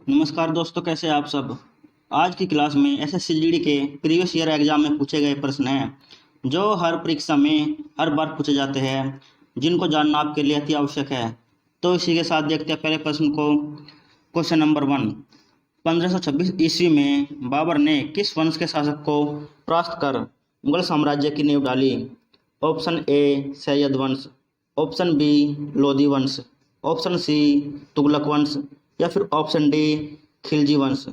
नमस्कार दोस्तों, कैसे हैं आप सब। आज की क्लास में एसएससी जीडी के प्रीवियस ईयर एग्जाम में पूछे गए प्रश्न हैं जो हर परीक्षा में हर बार पूछे जाते हैं, जिनको जानना आपके लिए अति आवश्यक है। तो इसी के साथ देखते हैं पहले प्रश्न को। Question number 1। 1526 ईस्वी में बाबर ने किस वंश के शासक को परास्त कर मुगल साम्राज्य की नींव डाली? ऑप्शन ए सैयद वंश, ऑप्शन बी लोधी वंश, ऑप्शन सी तुगलक वंश या फिर ऑप्शन डी खिलजी वंश।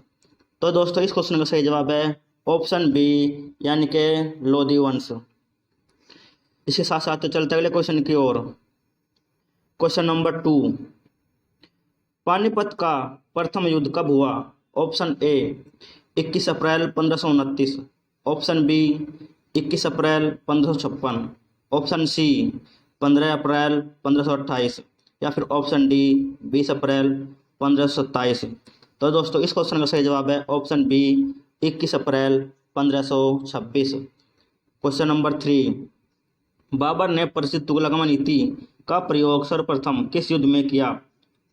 तो दोस्तों इस क्वेश्चन का सही जवाब है ऑप्शन बी यानी कि लोधी वंश। इसके साथ साथ चलते अगले क्वेश्चन की ओर। Question number 2। पानीपत का प्रथम युद्ध कब हुआ? ऑप्शन ए 21 अप्रैल 1529, ऑप्शन बी 21 अप्रैल 1556, ऑप्शन सी 15 अप्रैल 1528 या फिर ऑप्शन डी 20 अप्रैल 1527। तो दोस्तों इस क्वेश्चन का सही जवाब है ऑप्शन बी 21 अप्रैल 1526। Question number 3। बाबर ने प्रसिद्ध तुगलकमा नीति का प्रयोग सर्वप्रथम किस युद्ध में किया?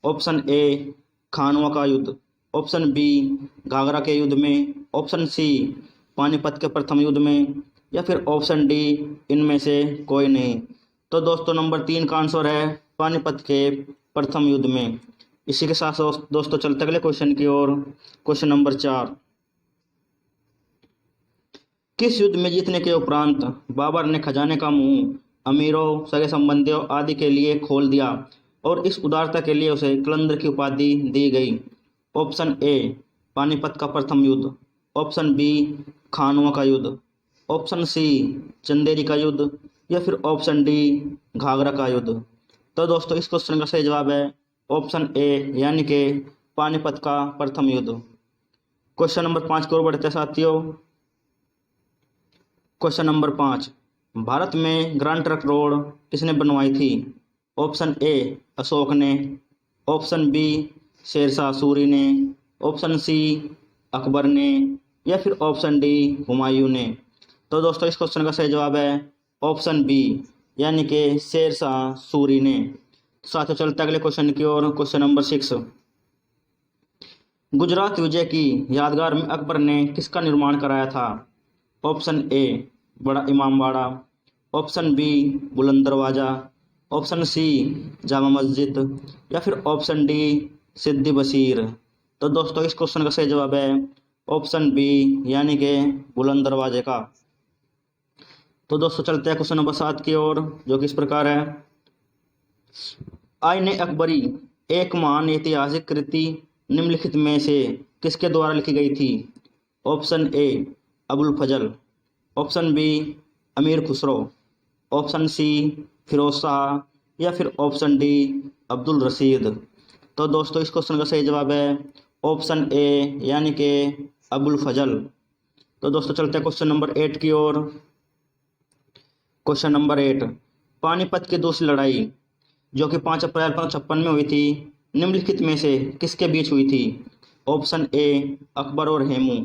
ऑप्शन ए खानवा का युद्ध, ऑप्शन बी घाघरा के युद्ध में, ऑप्शन सी पानीपत के प्रथम युद्ध में या फिर ऑप्शन डी इनमें से कोई नहीं। तो दोस्तों नंबर 3 का आंसर है पानीपत के प्रथम युद्ध में। इसी के साथ दोस्तों चलते अगले क्वेश्चन की ओर। Question number 4। किस युद्ध में जीतने के उपरांत बाबर ने खजाने का मुंह अमीरों, सगे संबंधियों आदि के लिए खोल दिया और इस उदारता के लिए उसे कलंदर की उपाधि दी गई? ऑप्शन ए पानीपत का प्रथम युद्ध, ऑप्शन बी खानवा का युद्ध, ऑप्शन सी चंदेरी का युद्ध या फिर ऑप्शन डी घाघरा का युद्ध। तो दोस्तों इस क्वेश्चन का सही जवाब है ऑप्शन ए यानी कि पानीपत का प्रथम युद्ध। क्वेश्चन नंबर 5 की ओर बढ़ते हैं साथियों। Question number 5। भारत में ग्रैंड ट्रंक रोड किसने बनवाई थी? ऑप्शन ए अशोक ने, ऑप्शन बी शेरशाह सूरी ने, ऑप्शन सी अकबर ने या फिर ऑप्शन डी हुमायूं ने। तो दोस्तों इस क्वेश्चन का सही जवाब है ऑप्शन बी यानी कि शेरशाह सूरी ने। साथ चलते अगले क्वेश्चन की ओर। Question number 6। गुजरात विजय की यादगार में अकबर ने किसका निर्माण कराया था? ऑप्शन ए बड़ा इमामबाड़ा, ऑप्शन बी बुलंद दरवाजा, ऑप्शन सी जामा मस्जिद या फिर ऑप्शन डी सिद्दी बशीर। तो दोस्तों इस क्वेश्चन का सही जवाब है ऑप्शन बी यानी कि बुलंद दरवाजे का। तो दोस्तों चलते हैं क्वेश्चन नंबर 7 की ओर, जो कि इस प्रकार है। आईने अकबरी एक महान ऐतिहासिक कृति निम्नलिखित में से किसके द्वारा लिखी गई थी? Option A Abul Fazal, option B Amir Khusro, option C Firoz Shah या फिर ऑप्शन डी अब्दुल रशीद। तो दोस्तों इस क्वेश्चन का सही जवाब है ऑप्शन ए यानी कि अबुल फजल। तो दोस्तों चलते हैं क्वेश्चन नंबर 8 की ओर। Question number 8। पानीपत की दूसरी लड़ाई जो कि 5 अप्रैल 1556 में हुई थी, निम्नलिखित में से किसके बीच हुई थी? ऑप्शन ए अकबर और हेमू,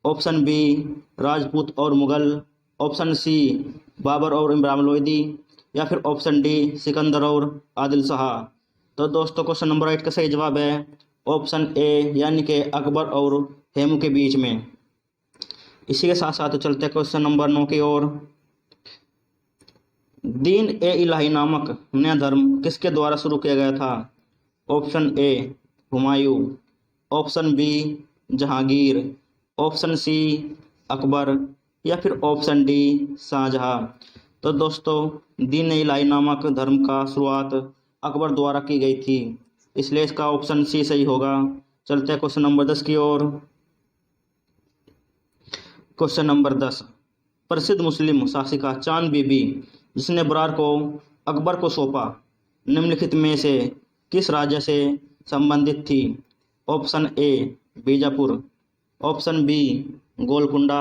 ऑप्शन बी राजपूत और मुगल, ऑप्शन सी बाबर और इमरान लोदी या फिर ऑप्शन डी सिकंदर और आदिल शाह। तो दोस्तों क्वेश्चन नंबर 8 का सही जवाब है ऑप्शन ए यानी कि अकबर और हेमू के बीच में। इसी के साथ साथ चलते हैं क्वेश्चन नंबर 9 की ओर। दीन ए इलाही नामक नया धर्म किसके द्वारा शुरू किया गया था? Option A Humayun, option B Jahangir, option C Akbar या फिर ऑप्शन डी शाहजहां। तो दोस्तों दीन ए इलाही नामक धर्म का शुरुआत अकबर द्वारा की गई थी, इसलिए इसका ऑप्शन सी सही होगा। चलते हैं क्वेश्चन नंबर 10 की ओर। Question number 10। प्रसिद्ध मुस्लिम शासिका चांद बीबी जिसने बरार को अकबर को सौंपा, निम्नलिखित में से किस राज्य से संबंधित थी? Option A Bijapur, option B Golconda,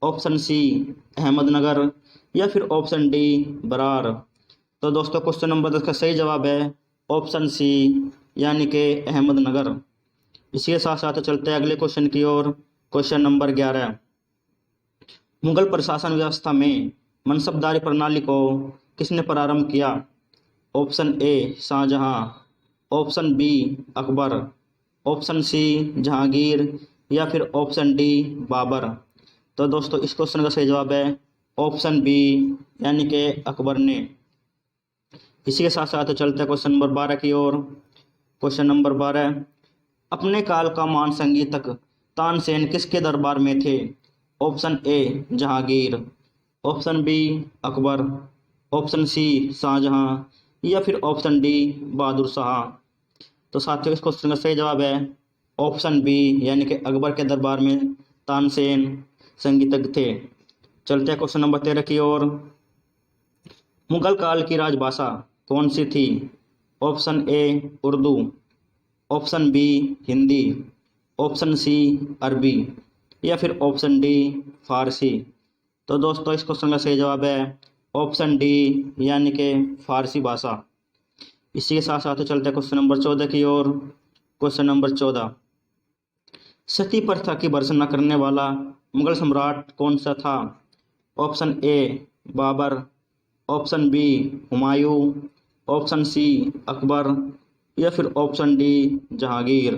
option C Ahmednagar या फिर ऑप्शन डी बरार। तो दोस्तों क्वेश्चन नंबर 10 का सही जवाब है ऑप्शन सी यानी कि अहमदनगर। इसी के साथ साथ चलते हैं अगले क्वेश्चन की ओर। Question number 11। मुगल प्रशासन व्यवस्था में मनसबदारी प्रणाली को किसने प्रारंभ किया? Option A Shahjahan, option B Akbar, option C Jahangir या फिर ऑप्शन डी बाबर। तो दोस्तों इस क्वेश्चन का सही जवाब है ऑप्शन बी यानी कि अकबर ने। इसी के साथ साथ चलते हैं क्वेश्चन नंबर 12 की ओर। क्वेश्चन नंबर 12, अपने काल का महान संगीतक तानसेन किसके दरबार में थे? Option A Jahangir, option B Akbar, option C Shahjahan या फिर ऑप्शन डी बहादुर शाह। तो साथियों इस क्वेश्चन का सही जवाब है ऑप्शन बी यानी कि अकबर के दरबार में तानसेन संगीतज्ञ थे। चलते हैं क्वेश्चन नंबर 13 की ओर। मुगल काल की राजभाषा कौन सी थी? Option A Urdu, option B Hindi, option C अरबी या फिर ऑप्शन डी फारसी। तो दोस्तों इस क्वेश्चन का सही जवाब है ऑप्शन डी यानी कि फारसी भाषा। इसी के साथ साथ चलते हैं क्वेश्चन नंबर 14 की ओर। क्वेश्चन नंबर 14, सती प्रथा की भर्त्सना करने वाला मुगल सम्राट कौन सा था? Option A Babur, option B Humayun, option C Akbar या फिर ऑप्शन डी जहांगीर।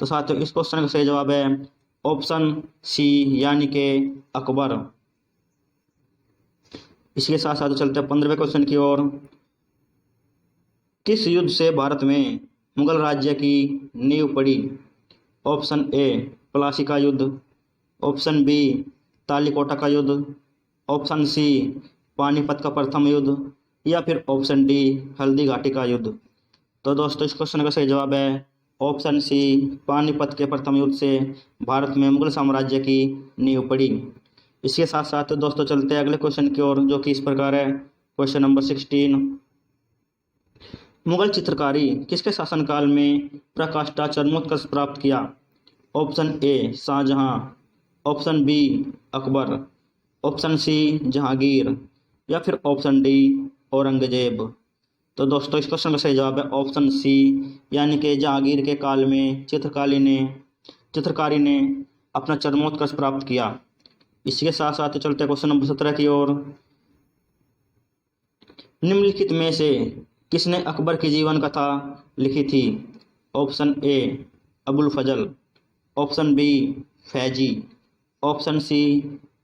तो साथियों इस क्वेश्चन का सही जवाब है ऑप्शन सी यानी कि अकबर। इसके साथ साथ चलते हैं 15वें क्वेश्चन की ओर। किस युद्ध से भारत में मुगल राज्य की नींव पड़ी? ऑप्शन ए प्लासी का युद्ध, ऑप्शन बी तालीकोटा का युद्ध, ऑप्शन सी पानीपत का प्रथम युद्ध या फिर ऑप्शन डी हल्दी घाटी का युद्ध। तो दोस्तों इस क्वेश्चन का सही जवाब है ऑप्शन सी पानीपत के प्रथम युद्ध से भारत में मुगल साम्राज्य की नींव पड़ी। इसके साथ साथ दोस्तों चलते हैं अगले क्वेश्चन की ओर जो कि इस प्रकार है। क्वेश्चन नंबर 16, मुगल चित्रकारी किसके शासनकाल में प्रकाष्ठा चरमोत्कर्ष प्राप्त किया? Option A Shahjahan, option B Akbar, option C Jahangir या फिर ऑप्शन डी औरंगजेब। तो दोस्तों इस क्वेश्चन का सही जवाब है ऑप्शन सी यानी कि जहांगीर के काल में चित्रकारी ने अपना चरमोत्कर्ष प्राप्त किया। इसी के साथ साथ चलते क्वेश्चन नंबर 17 की ओर। निम्नलिखित में से किसने अकबर की जीवन कथा लिखी थी? Option A Abul Fazal, option B Faizi, option C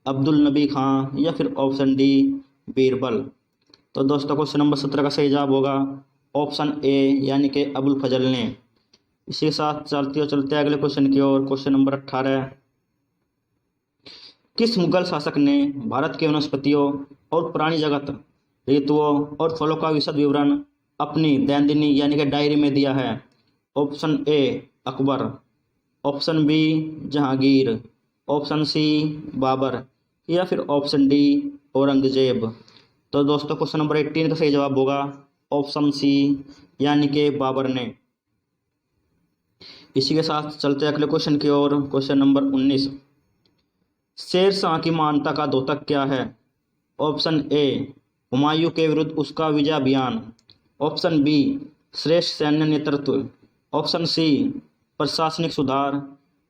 Abdul Nabi Khan या फिर ऑप्शन डी बीरबल। तो दोस्तों क्वेश्चन नंबर 17 का सही जवाब होगा ऑप्शन ए यानी कि अबुल फजल ने। इसी के साथ चलते हैं अगले क्वेश्चन की ओर। क्वेश्चन नंबर 18, किस मुगल शासक ने भारत के वनस्पतियों और प्राणी जगत, ऋतुओं और फलों का विशद विवरण अपनी दैनंदिनी यानी कि डायरी में दिया है? Option A Akbar, option B Jahangir, option C Babur या फिर ऑप्शन डी औरंगजेब। तो दोस्तों क्वेश्चन नंबर 18 का सही जवाब होगा ऑप्शन सी यानी कि बाबर ने। इसी के साथ चलते हैं अगले क्वेश्चन की ओर। क्वेश्चन नंबर 19, शेर शाह की महानता का द्योतक क्या है? ऑप्शन ए हुमायूं के विरुद्ध उसका विजय अभियान, ऑप्शन बी श्रेष्ठ सैन्य नेतृत्व, ऑप्शन सी प्रशासनिक सुधार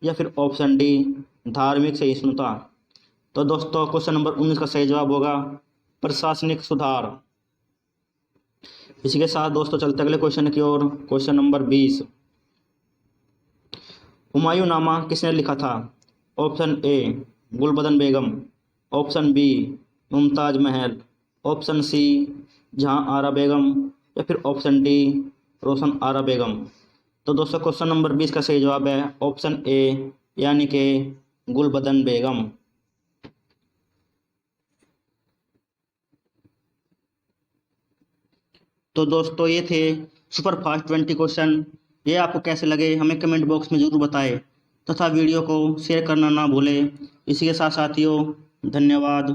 या फिर ऑप्शन डी धार्मिक सहिष्णुता। तो दोस्तों क्वेश्चन नंबर 19 का सही जवाब होगा प्रशासनिक सुधार। इसी के साथ दोस्तों चलते अगले क्वेश्चन की ओर। क्वेश्चन नंबर 20, हुमायूं नामा किसने लिखा था? Option A Gulbadan Begum, option B Mumtaz Mahal, option सी जहां आरा बेगम या फिर ऑप्शन डी रोशन आरा बेगम। तो दोस्तों क्वेश्चन नंबर 20 का सही जवाब है ऑप्शन ए यानी कि गुलबदन बेगम। तो दोस्तों ये थे सुपर फास्ट 20 क्वेश्चन। ये आपको कैसे लगे हमें कमेंट बॉक्स में ज़रूर बताएं तथा वीडियो को शेयर करना ना भूलें। इसी के साथ साथियों धन्यवाद।